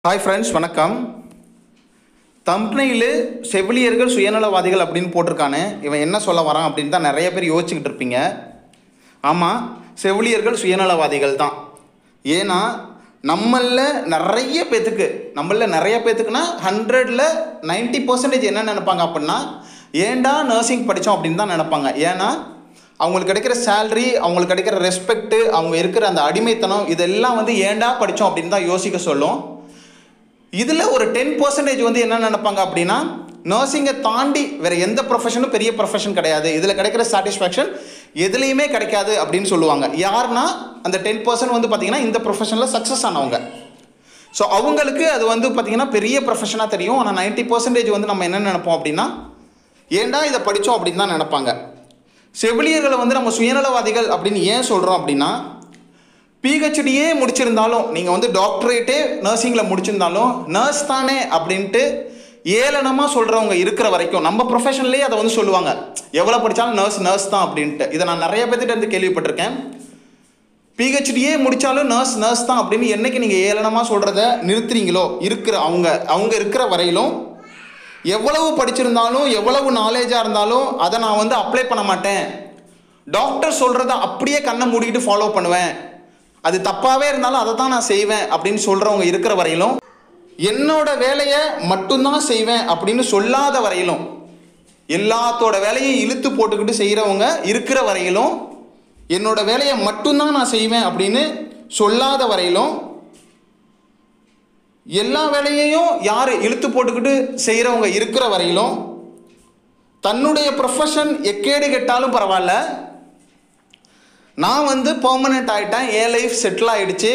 Hi friends, வணக்கம். தம்ப்நெயிலு செவிலியர்கள் சுயநலவாதிகள் அப்படின்னு போட்டிருக்கானே, இவன் என்ன சொல்ல வரான் அப்படின்னு தான் நிறைய பேர் யோசிச்சுக்கிட்டு இருப்பீங்க. ஆமாம், செவிலியர்கள் சுயநலவாதிகள் தான். ஏன்னா நம்மளில் நிறைய பேத்துக்குன்னா 100ல் 90% என்ன நினைப்பாங்க அப்படின்னா, ஏன்டா நர்சிங் படித்தோம் அப்படின்னு தான் நினைப்பாங்க. ஏன்னா அவங்களுக்கு கிடைக்கிற சேல்ரி, அவங்களுக்கு கிடைக்கிற ரெஸ்பெக்ட்டு, அவங்க இருக்கிற அந்த அடிமைத்தனம், இதெல்லாம் வந்து ஏன்டா படித்தோம் அப்படின்னு தான் யோசிக்க சொல்லும். இதில் ஒரு 10% வந்து என்ன நினைப்பாங்க அப்படின்னா, நர்சிங்கை தாண்டி வேறு எந்த ப்ரொஃபஷனும் பெரிய ப்ரொஃபஷன் கிடையாது, இதில் கிடைக்கிற சாட்டிஸ்ஃபேக்ஷன் எதுலேயுமே கிடைக்காது அப்படின்னு சொல்லுவாங்க. யாருன்னா அந்த 10% வந்து பார்த்திங்கன்னா இந்த ப்ரொஃபஷனில் சக்ஸஸ் ஆனவங்க. ஸோ அவங்களுக்கு அது வந்து பார்த்திங்கன்னா பெரிய ப்ரொஃபஷனாக தெரியும். ஆனால் 90% வந்து நம்ம என்ன நினைப்போம் அப்படின்னா, ஏன்டா இதை படித்தோம் அப்படின்னு தான் நினைப்பாங்க. செவிலியர்களை வந்து நம்ம சுயநலவாதிகள் அப்படின்னு ஏன் சொல்கிறோம் அப்படின்னா, பிஹெச்டியே முடிச்சிருந்தாலும், நீங்கள் வந்து டாக்டரேட்டே நர்சிங்கில் முடிச்சிருந்தாலும் நர்ஸ் தானே அப்படின்ட்டு ஏளனமாக சொல்கிறவங்க இருக்கிற வரைக்கும், நம்ம ப்ரொஃபஷன்லேயே அதை வந்து சொல்லுவாங்க, எவ்வளோ படித்தாலும் நர்ஸ் தான் அப்படின்ட்டு. இதை நான் நிறைய பேர்த்திட்ட இருந்து கேள்விப்பட்டிருக்கேன். பிஹெச்டியே முடித்தாலும் நர்ஸ் தான் அப்படின்னு என்றைக்கு நீங்கள் ஏளனமாக சொல்கிறத நிறுத்துறீங்களோ, அவங்க இருக்கிற வரையிலும் எவ்வளவு படிச்சிருந்தாலும் எவ்வளவு நாலேஜாக இருந்தாலும் அதை நான் வந்து அப்ளை பண்ண மாட்டேன், டாக்டர் சொல்கிறத அப்படியே கண்ணை மூடிக்கிட்டு ஃபாலோ பண்ணுவேன், அது தப்பாகவே இருந்தாலும் அதை தான் நான் செய்வேன் அப்படின்னு சொல்கிறவங்க இருக்கிற வரையிலும், என்னோட வேலையை மட்டும்தான் செய்வேன் அப்படின்னு சொல்லாத வரையிலும், எல்லாத்தோட வேலையும் இழுத்து போட்டுக்கிட்டு செய்கிறவங்க இருக்கிற வரையிலும், என்னோட வேலையை மட்டும்தான் நான் செய்வேன் அப்படின்னு சொல்லாத வரையிலும், எல்லா வேலையையும் யார் இழுத்து போட்டுக்கிட்டு செய்கிறவங்க இருக்கிற வரையிலும், தன்னுடைய ப்ரொஃபஷன் எக்கேடு கெட்டாலும் பரவாயில்ல, நான் வந்து பெர்மனெண்ட் ஆகிட்டேன், என் லைஃப் செட்டில் ஆகிடுச்சு,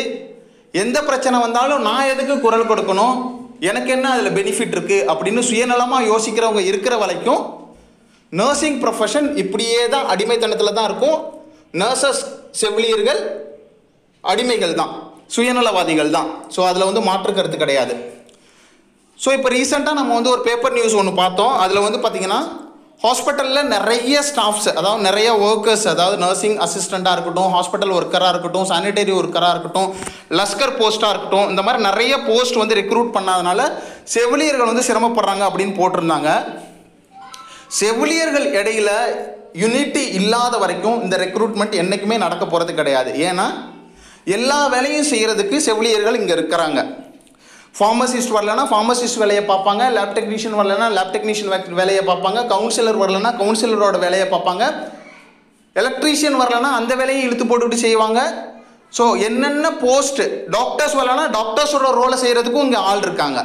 எந்த பிரச்சனை வந்தாலும் நான் எதுக்கு குரல் கொடுக்கணும், எனக்கு என்ன அதில் பெனிஃபிட் இருக்குது அப்படின்னு சுயநலமாக யோசிக்கிறவங்க இருக்கிற வரைக்கும் நர்சிங் ப்ரொஃபஷன் இப்படியே தான் அடிமைத்தனத்தில் தான் இருக்கும். நர்சஸ் செவிலியர்கள் அடிமைகள் தான், சுயநலவாதிகள் தான். ஸோ அதில் வந்து மாற்று கருத்து கிடையாது. ஸோ இப்போ ரீசெண்டாக நம்ம வந்து ஒரு பேப்பர் நியூஸ் ஒன்று பார்த்தோம். அதில் வந்து பார்த்திங்கன்னா, ஹாஸ்பிட்டலில் நிறைய ஸ்டாஃப்ஸ், அதாவது நிறைய ஒர்க்கர்ஸ், அதாவது நர்சிங் அசிஸ்டண்ட்டாக இருக்கட்டும், ஹாஸ்பிட்டல் ஒர்க்கராக இருக்கட்டும், சானிடரி ஒர்க்கராக இருக்கட்டும், லஸ்கர் போஸ்ட்டாக இருக்கட்டும், இந்த மாதிரி நிறைய போஸ்ட் வந்து ரெக்ரூட் பண்ணாதனால செவிலியர்கள் வந்து சிரமப்படுறாங்க அப்படின்னு போட்டிருந்தாங்க. செவிலியர்கள் இடையில் யூனிட்டி இல்லாத வரைக்கும் இந்த ரெக்ரூட்மெண்ட் என்றைக்குமே நடக்க போகிறது கிடையாது. ஏன்னா எல்லா வேலையும் செய்கிறதுக்கு செவிலியர்கள் இங்கே இருக்கிறாங்க. ஃபார்மசிஸ்ட் வரலன்னா ஃபார்மசிஸ்ட் வேலையை பார்ப்பாங்க, லேப் டெக்னீஷியன் வரலன்னா லேப் டெக்னீஷியன் வேலையை பார்ப்பாங்க, கவுன்சிலர் வரலன்னா கவுன்சிலரோட வேலையை பார்ப்பாங்க, எலக்ட்ரீஷியன் வரலன்னா அந்த வேலையை இழுத்து போட்டுக்கிட்டு செய்வாங்க. ஸோ என்னென்ன போஸ்ட், டாக்டர்ஸ் வரலன்னா டாக்டர்ஸோட ரோலை செய்கிறதுக்கும் இங்கே ஆள் இருக்காங்க.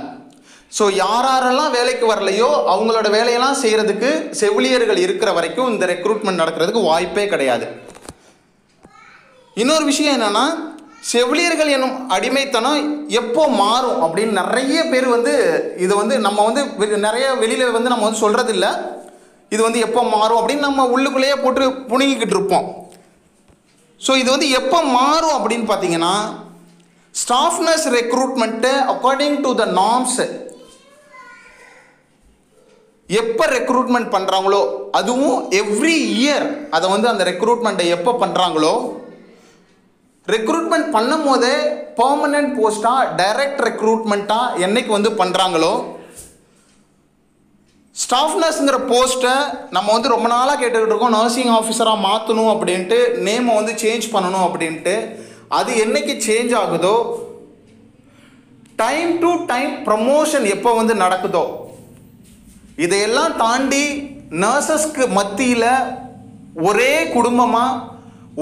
ஸோ யாரெல்லாம் வேலைக்கு வரலையோ அவங்களோட வேலையெல்லாம் செய்கிறதுக்கு செவிலியர்கள் இருக்கிற வரைக்கும் இந்த ரெக்ரூட்மெண்ட் நடக்கிறதுக்கு வாய்ப்பே கிடையாது. இன்னொரு விஷயம் என்னென்னா, செவிலியர்கள் என்னும் அடிமைத்தனம் எப்போ மாறும் அப்படின்னு நிறைய பேர் வந்து இது வந்து நம்ம வந்து நிறைய வெளியில் வந்து நம்ம வந்து சொல்கிறதில்ல. இது வந்து எப்போ மாறும் அப்படின்னு நம்ம உள்ளுக்குள்ளேயே போட்டு புணுங்கிக்கிட்டு இருப்போம். ஸோ இது வந்து எப்போ மாறும் அப்படின்னு பார்த்தீங்கன்னா, staff nurse recruitment according to the norms எப்போ ரெக்ரூட்மெண்ட் பண்ணுறாங்களோ, அதுவும் எவ்ரி இயர் அதை வந்து அந்த ரெக்ரூட்மெண்ட்டை எப்போ பண்ணுறாங்களோ, ரெக்ரூட்மெண்ட் பண்ணும் போதே பெர்மனன்ட் போஸ்ட்டாக டைரக்ட் ரெக்ரூட்மெண்ட்டாக என்னைக்கு வந்து பண்ணுறாங்களோ, ஸ்டாஃப் நர்ஸுங்கிற போஸ்ட்டை நம்ம வந்து ரொம்ப நாளாக கேட்டுக்கிட்டு இருக்கோம், நர்சிங் ஆஃபீஸராக மாற்றணும் அப்படின்ட்டு, நேமை வந்து சேஞ்ச் பண்ணணும் அப்படின்ட்டு. அது என்னைக்கு சேஞ்ச் ஆகுதோ, டைம் டு டைம் ப்ரமோஷன் எப்போ வந்து நடக்குதோ, இதையெல்லாம் தாண்டி நர்சஸ்க்கு மத்தியில் ஒரே குடும்பமாக,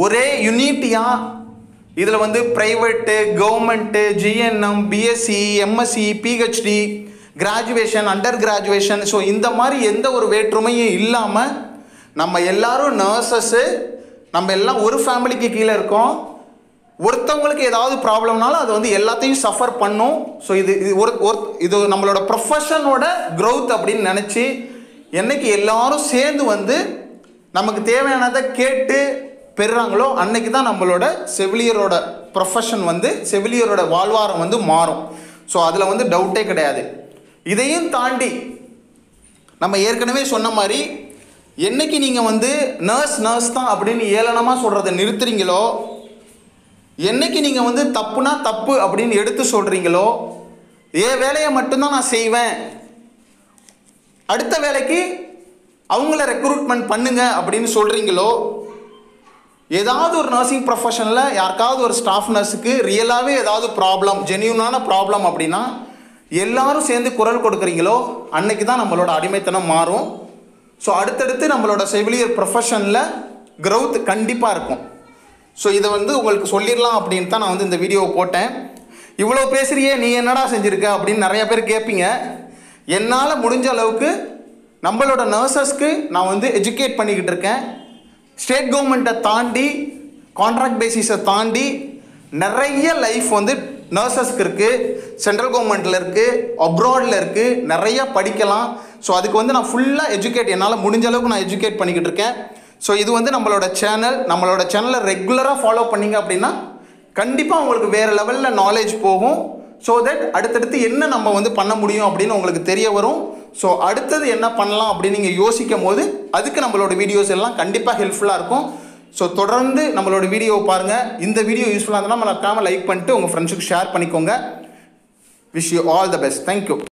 ஒரே யூனிட்டியாக, இதில் வந்து private, government, GNM, BSc, MSc, PhD, graduation, under graduation, so இந்த மாதிரி எந்த ஒரு வேற்றுமையும் இல்லாமல் நம்ம எல்லாரும் நர்சஸ்ஸு, நம்ம எல்லாம் ஒரு ஃபேமிலிக்கு கீழே இருக்கோம். ஒருத்தவங்களுக்கு ஏதாவது ப்ராப்ளம்னாலும் அது வந்து எல்லாத்தையும் சஃபர் பண்ணும். ஸோ இது நம்மளோட ப்ரொஃபஷனோட க்ரோத் அப்படின்னு நினச்சி என்றைக்கு எல்லாரும் சேர்ந்து வந்து நமக்கு தேவையானதை கேட்டு பெறுறாங்களோ, அன்னைக்கு தான் நம்மளோட செவிலியரோட ப்ரொஃபஷன் வந்து, செவிலியரோட வாழ்வாரம் வந்து மாறும். ஸோ அதில் வந்து டவுட்டே கிடையாது. இதையும் தாண்டி நம்ம ஏற்கனவே சொன்ன மாதிரி, என்னைக்கு நீங்கள் வந்து நர்ஸ் தான் அப்படின்னு ஏளனமாக சொல்கிறத நிறுத்துறீங்களோ, என்னைக்கு நீங்கள் வந்து தப்புனா தப்பு அப்படின்னு எடுத்து சொல்கிறீங்களோ, என் வேலையை மட்டும்தான் நான் செய்வேன், அடுத்த வேலைக்கு அவங்கள ரெக்ரூட்மெண்ட் பண்ணுங்க அப்படின்னு சொல்கிறீங்களோ, ஏதாவது ஒரு நர்சிங் ப்ரொஃபஷனில் யாருக்காவது ஒரு ஸ்டாஃப் நர்ஸுக்கு ரியலாகவே ஏதாவது ப்ராப்ளம், ஜென்யூனான ப்ராப்ளம் அப்படின்னா எல்லாரும் சேர்ந்து குரல் கொடுக்குறீங்களோ அன்னைக்கு தான் நம்மளோட அடிமைத்தனம் மாறும். ஸோ அடுத்தடுத்து நம்மளோட செவிலியர் ப்ரொஃபஷனில் க்ரோத் கண்டிப்பாக இருக்கும். ஸோ இதை உங்களுக்கு சொல்லிடலாம் அப்படின்னு தான் நான் இந்த வீடியோவை போட்டேன். இவ்வளோ பேசுகிறியே, நீ என்னடா செஞ்சுருக்க அப்படின்னு நிறைய பேர் கேட்பீங்க. என்னால் முடிஞ்ச அளவுக்கு நம்மளோட நர்சஸ்க்கு நான் எஜுகேட் பண்ணிக்கிட்டு இருக்கேன். ஸ்டேட் கவர்மெண்ட்டை தாண்டி, கான்ட்ராக்ட் பேசிஸை தாண்டி நிறைய லைஃப் நர்சஸ்க்கு இருக்குது, சென்ட்ரல் கவர்மெண்ட்டில் இருக்குது, அப்ராடில் இருக்குது, நிறையா படிக்கலாம். ஸோ அதுக்கு நான் ஃபுல்லாக எஜுகேட், என்னால் முடிஞ்ச அளவுக்கு நான் எஜுகேட் பண்ணிக்கிட்டு இருக்கேன். ஸோ இது நம்மளோட சேனலை ரெகுலராக ஃபாலோ பண்ணிங்க அப்படின்னா கண்டிப்பாக உங்களுக்கு வேறு லெவலில் நாலேஜ் போகும். ஸோ தட் அடுத்தடுத்து என்ன நம்ம பண்ண முடியும் அப்படின்னு உங்களுக்கு தெரிய வரும். ஸோ அடுத்தது என்ன பண்ணலாம் அப்படின்னு நீங்கள் யோசிக்கும் போது அதுக்கு நம்மளோட வீடியோஸ் எல்லாம் கண்டிப்பாக ஹெல்ப்ஃபுல்லாக இருக்கும். ஸோ தொடர்ந்து நம்மளோட வீடியோவை பாருங்கள். இந்த வீடியோ யூஸ்ஃபுல்லாக இருந்தால் மறக்காமல் லைக் பண்ணிட்டு உங்கள் ஃப்ரெண்ட்ஸுக்கு ஷேர் பண்ணிக்கோங்க. Wish you all the best. Thank you.